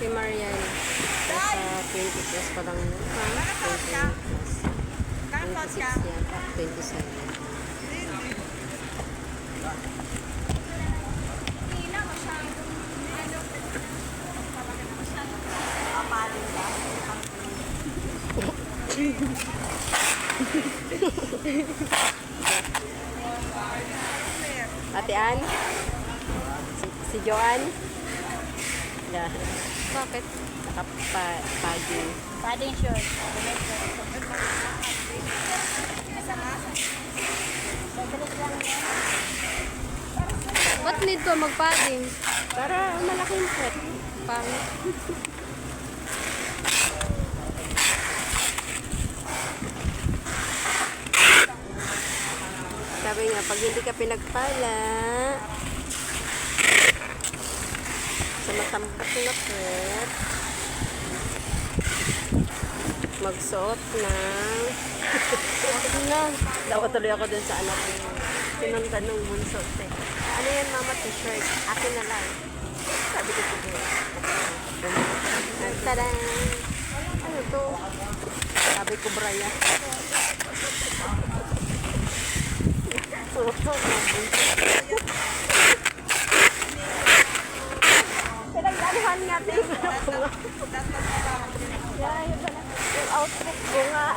kay Marian. Nasa 20 plus pa lang yun. Ha? 20 plus. 26 yata. 27. Ate Ann? Si Joanne? Yeah. Bakit? Naka-padding. Padding shirt. Ba't need ko mag-padding? Para malaking set. Pangit. Sabi nga, pag hindi ka pinagpala sa matampak na pet, magsuot ng dapat tuloy ako dun sa anak ko. Sinundan ng bunso. Ano yan mama, t-shirt? Akin na lang. Sabi ko siguro. Tadang! Ano to? Sabi ko Brian. Pinagdaluhan nga tayo. Yung outfit ko nga.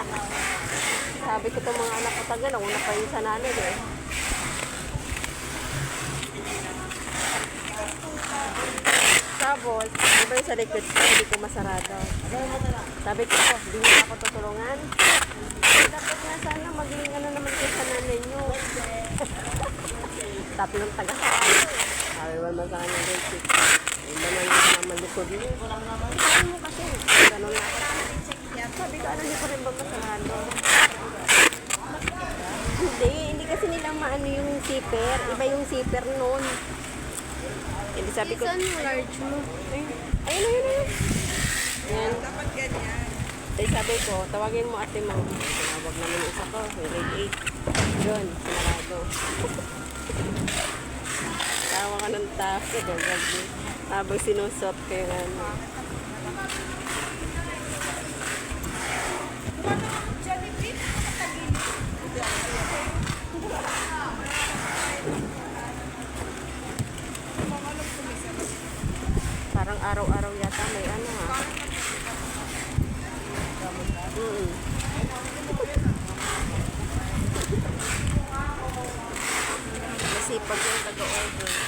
Sabi ko itong mga anak ko taga, nauna pa yung sa nanay eh. Tapos, di ba yung sa likod ko, hindi ko masarado. Sabi ko, hindi niya ako tutulungan. Dapat nga sana maging ano naman kayo sa nanay nyo. Tatlong taga-saan. Sabi ba naman sa kanya rin, hindi naman yung mamalikod mo. Sabi mo kasi, gano'n na ako. Sabi ko, ano niyo pa rin ba masarado? Hindi kasi nila maano yung zipper. Iba yung zipper noon. Hindi sabi ko. Saan yung large mo? Ayun. Yan. Dapat ganyan. Eh sabi ko, tawagin mo ate mo. Tinawag naman yung isa ko, grade 8. Yun, sinarado. Tawa ka ng tapo, gagabi. Habang sinusot ko yung ano. Parang araw-araw yata may ano ha. Masipag yung taga-order.